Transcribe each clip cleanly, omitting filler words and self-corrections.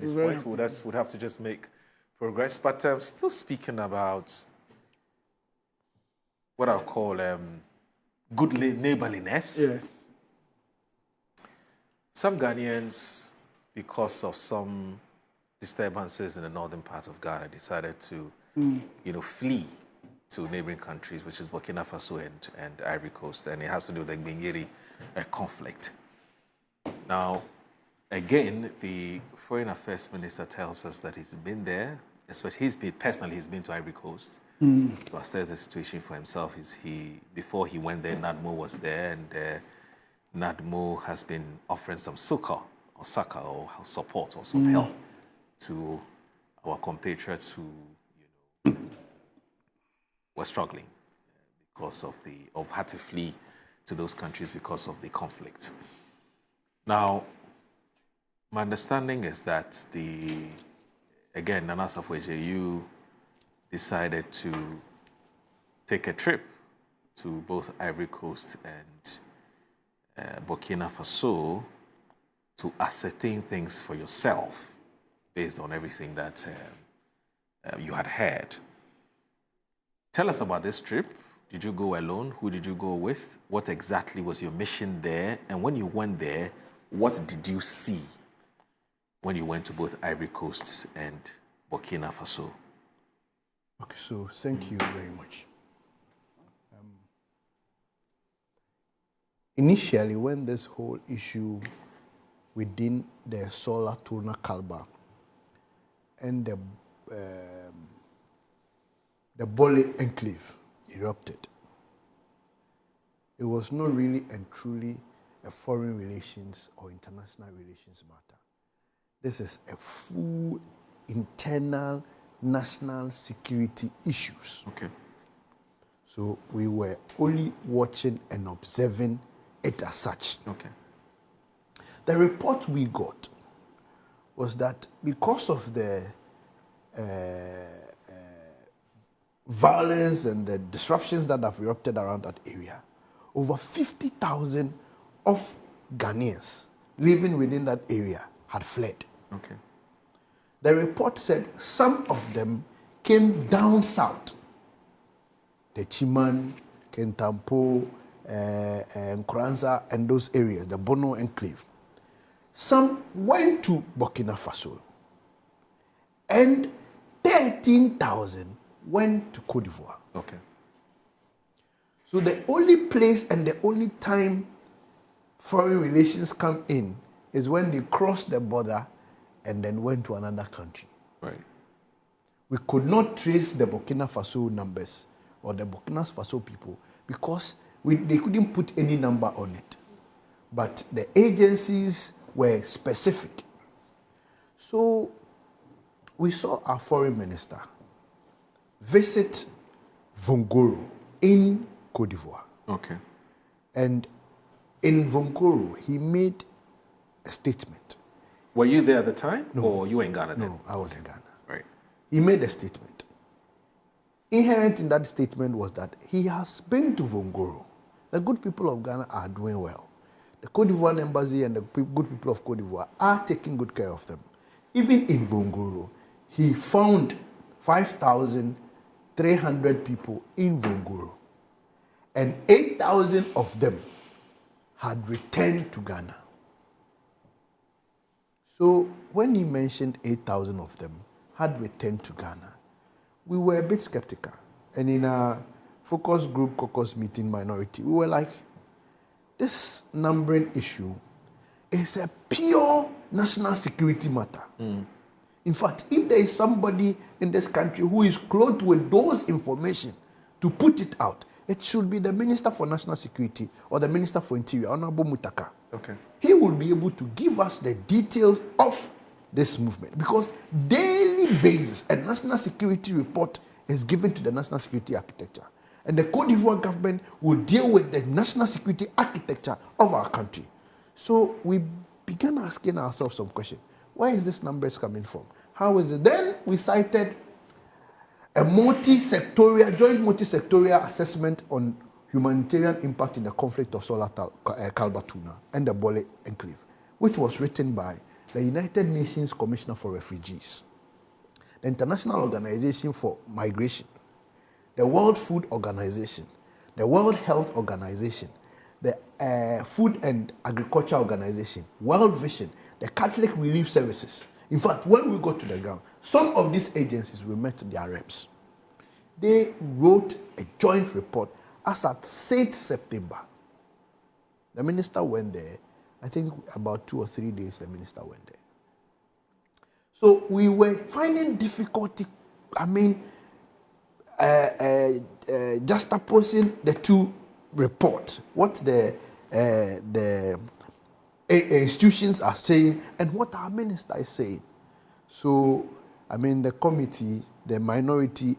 this point, we'd have to just make progress. But still speaking about what I'll call good neighborliness. Yes. Some Ghanaians, because of some disturbances in the northern part of Ghana, decided to, flee to neighboring countries, which is Burkina Faso and Ivory Coast, and it has to do with the Gbenyiri conflict. Now, again, the Foreign Affairs Minister tells us that he's been there, especially he's been to Ivory Coast to assess the situation for himself. Before he went there, NADMO was there, and NADMO has been offering some succor or support or some help to our compatriots who were struggling because had to flee to those countries because of the conflict. Now, my understanding is that Asafo-Adjei, you decided to take a trip to both Ivory Coast and Burkina Faso to ascertain things for yourself based on everything that you had heard. Tell us about this trip. Did you go alone? Who did you go with? What exactly was your mission there? And when you went there, what did you see when you went to both Ivory Coast and Burkina Faso? Okay, so thank you very much. Initially, when this whole issue within the Solar Tuna Kalba and the Bole enclave erupted, it was not really and truly a foreign relations or international relations matter. This is a full internal national security issues. Okay. So we were only watching and observing it as such. Okay. The report we got was that because of the violence and the disruptions that have erupted around that area, over 50,000 of Ghanaians living within that area had fled. Okay. The report said some of them came down south, the Chiman, Kentampo, Nkranza, and those areas, the Bono enclave. Some went to Burkina Faso, and 13,000 went to Côte d'Ivoire. Okay. So the only place and the only time foreign relations come in is when they cross the border and then went to another country. Right. We could not trace the Burkina Faso numbers or the Burkina Faso people because they couldn't put any number on it. But the agencies were specific. So we saw our foreign minister visit Vongoro in Côte d'Ivoire. Okay. And in Vongoro, he made a statement. Were you there at the time? No. Or you were in Ghana then? No, I was in Ghana. Right. He made a statement. Inherent in that statement was that he has been to Vongoro. The good people of Ghana are doing well. The Côte d'Ivoire embassy and the good people of Côte d'Ivoire are taking good care of them. Even in Vongoro, he found 5,300 people in Vongoro, and 8,000 of them had returned to Ghana. So when he mentioned 8,000 of them had returned to Ghana, we were a bit skeptical. And in our focus group caucus meeting minority, we were like, this numbering issue is a pure national security matter. In fact, if there is somebody in this country who is clothed with those information to put it out, it should be the Minister for National Security or the Minister for Interior, Honorable Mutaka. Okay. He will be able to give us the details of this movement because daily basis a national security report is given to the national security architecture. And the Côte d'Ivoire government will deal with the national security architecture of our country. So we began asking ourselves some questions. Where is this numbers coming from? How is it? Then we cited a joint multi-sectorial assessment on humanitarian impact in the conflict of Solar Kalba Tuna and the Bole enclave, which was written by the United Nations Commissioner for Refugees, the International Organization for Migration, the World Food Organization, the World Health Organization, the Food and Agriculture Organization, World Vision, the Catholic Relief Services. In fact, when we go to the ground, some of these agencies, we met their reps. They wrote a joint report as at 6th September. The minister went there. I think about 2 or 3 days the minister went there. So we were finding difficulty, juxtaposing the two reports, what the institutions are saying and what our minister is saying. So, the committee, the minority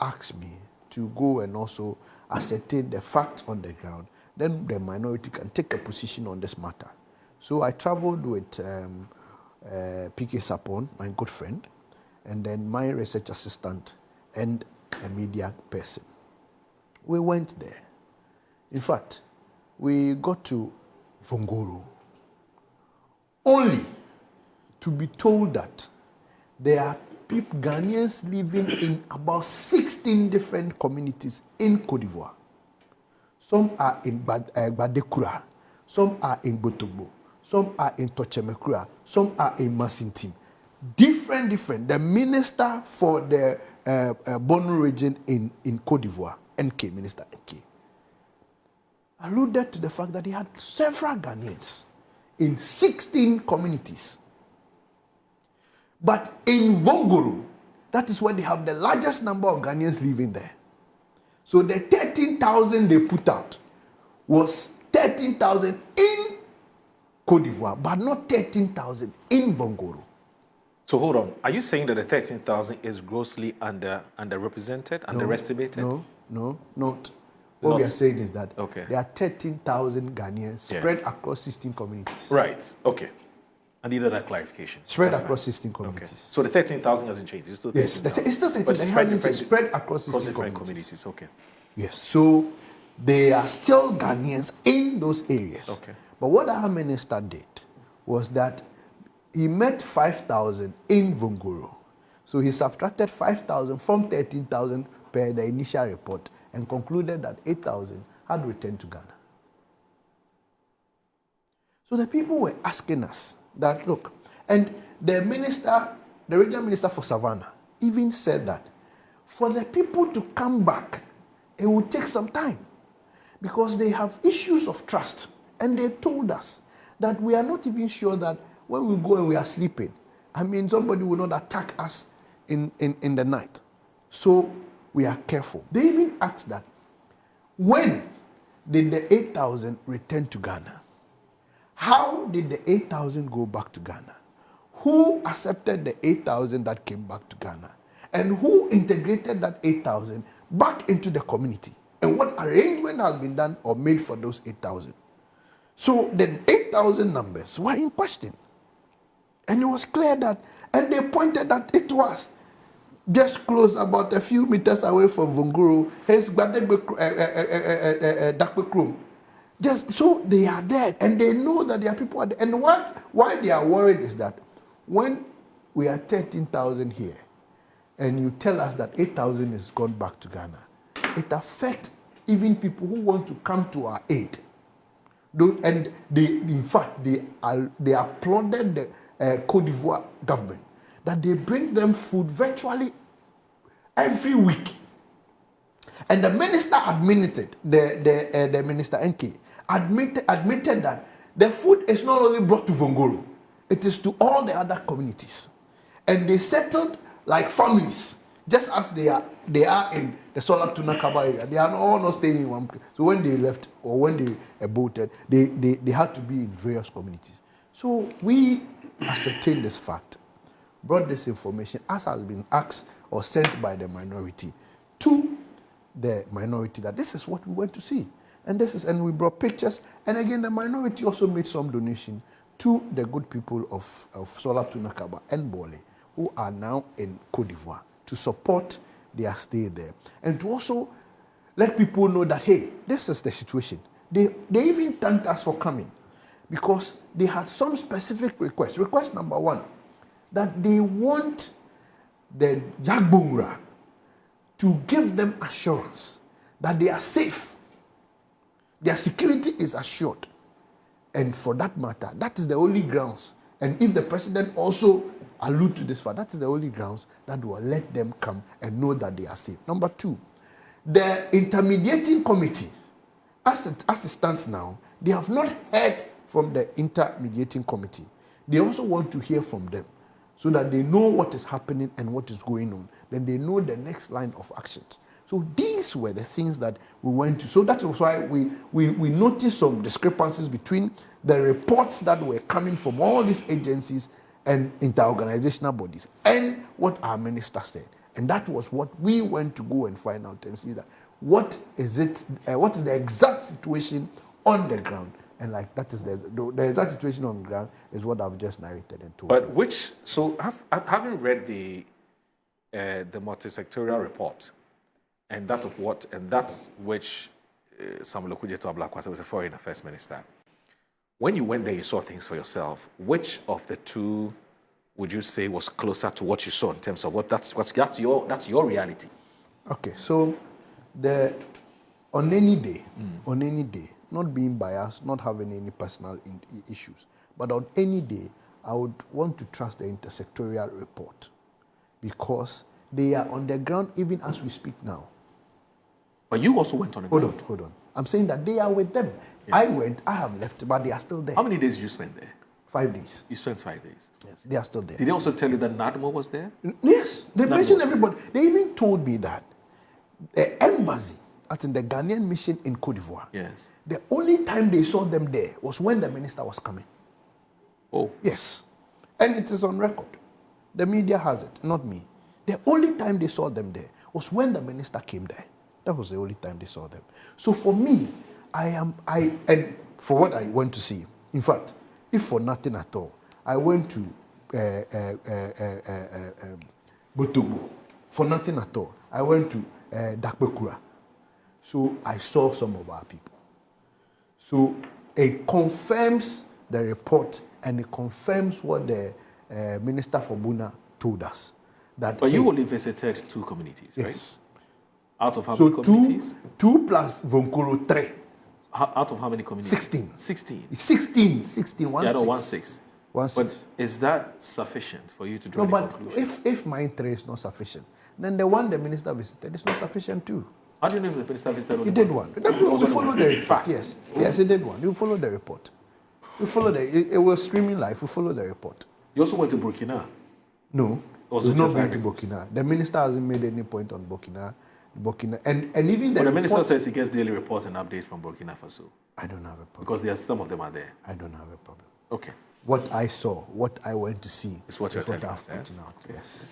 asked me to go and also ascertain the facts on the ground. Then the minority can take a position on this matter. So I traveled with PK Sapon, my good friend, and then my research assistant and a media person. We went there. In fact, we got to Vongoro only to be told that there are people, Ghanaians living in about 16 different communities in Côte d'Ivoire. Some are in Badekura, some are in Botobo, some are in Tochemekura, some are in Masintim. Different. The minister for the Bono region in Côte d'Ivoire, NK, Minister NK, alluded to the fact that he had several Ghanaians in 16 communities. But in Vongoro, that is where they have the largest number of Ghanaians living there. So the 13,000 they put out was 13,000 in Côte d'Ivoire, but not 13,000 in Vongoro. So hold on. Are you saying that the 13,000 is grossly underrepresented, underestimated? No, not. What we are saying is that there are 13,000 Ghanaians spread across 16 communities. Right. Okay. I needed that clarification. Spread across 16 communities. Okay. So the 13,000 hasn't changed. It's still 13,000. Yes, it's still 13,000. Spread across 16 communities. Okay. Yes. So there are still Ghanaians in those areas. Okay. But what our minister did was that he met 5,000 in Vongoro. So he subtracted 5,000 from 13,000 per the initial report and concluded that 8,000 had returned to Ghana. So the people were asking us that, look, and the regional minister for Savannah even said that for the people to come back, it will take some time because they have issues of trust. And they told us that we are not even sure that when we go and we are sleeping, somebody will not attack us in the night. So we are careful. They even asked that, when did the 8,000 return to Ghana? How did the 8,000 go back to Ghana? Who accepted the 8,000 that came back to Ghana? And who integrated that 8,000 back into the community? And what arrangement has been done or made for those 8,000? So the 8,000 numbers were in question. And it was clear that, and they pointed that it was just close, about a few meters away from Vongoro, hence Dakbekrum. Just so they are there, and they know that there are people at the, and why they are worried is that when we are 13,000 here, and you tell us that 8,000 is gone back to Ghana, it affects even people who want to come to our aid. And in fact, they applauded the Côte d'Ivoire government that they bring them food virtually every week. And the minister admitted, the minister NK admitted that the food is not only brought to Vongoro, it is to all the other communities. And they settled like families, just as they are in the Solar Tuna Kaba area. They are all not staying in one place. So when they left or when they boated, they had to be in various communities. So we ascertained this fact, brought this information as has been asked or sent by the minority to the minority that this is what we went to see. And we brought pictures. And again, the minority also made some donation to the good people of Solar Tunakaba and Bole, who are now in Côte d'Ivoire, to support their stay there. And to also let people know that, hey, this is the situation. They even thanked us for coming. because they had some specific requests. Request number one, that they want the Yagbongra to give them assurance that they are safe. Their security is assured. And for that matter, that is the only grounds. And if the president also allude to this fact, that is the only grounds that will let them come and know that they are safe. Number two, the intermediating committee, as it stands now, they have not heard from the intermediating committee. They also want to hear from them so that they know what is happening and what is going on. Then they know the next line of action. So these were the things that we went to. So that was why we noticed some discrepancies between the reports that were coming from all these agencies and interorganizational bodies and what our minister said. And that was what we went to go and find out and see that what is the exact situation on the ground. And like that is the exact situation on the ground is what I've just narrated and told. But having read the multi-sectorial report, and that's which Samuel Okudzeto Ablakwa was a foreign affairs minister. When you went there, you saw things for yourself. Which of the two would you say was closer to what you saw in terms of that's your reality? Okay, so on any day, not being biased, not having any personal issues, but on any day, I would want to trust the intersectorial report because they are on the ground even as we speak now. But you also went on the ground. Hold on. I'm saying that they are with them. Yes. I have left, but they are still there. How many days did you spend there? 5 days. You spent 5 days? Yes, they are still there. Did they also tell you that Nadmo was there? Yes, they mentioned everybody. They even told me that the embassy, as in the Ghanaian mission in Cote d'Ivoire, yes, the only time they saw them there was when the minister was coming. Oh. Yes. And it is on record. The media has it, not me. The only time they saw them there was when the minister came there. That was the only time they saw them. So for me, and for what I went to see, in fact, if for nothing at all, I went to Botobo. For nothing at all, I went to Dakbekura. So I saw some of our people. So it confirms the report and it confirms what the Minister for Buna told us. But you only visited 2 communities, right? Yes. Out of how many communities? 2 plus Vonkoro 3. Out of how many communities? 16. 16. 16. 16. But is that sufficient for you to draw the conclusion? If mine 3 is not sufficient, then the one the minister visited is not sufficient too. How do you know if the minister visited? He did one. We follow the report. Yes. Yes, he did one. You follow the report. We follow it was streaming live. We follow the report. You also went to Burkina? No. We've not been to Burkina. The minister hasn't made any point on Burkina. And even the minister says he gets daily reports and updates from Burkina Faso. I don't have a problem. Because some of them are there. I don't have a problem. Okay. What I saw, what I went to see is what I've pointed out. Yes.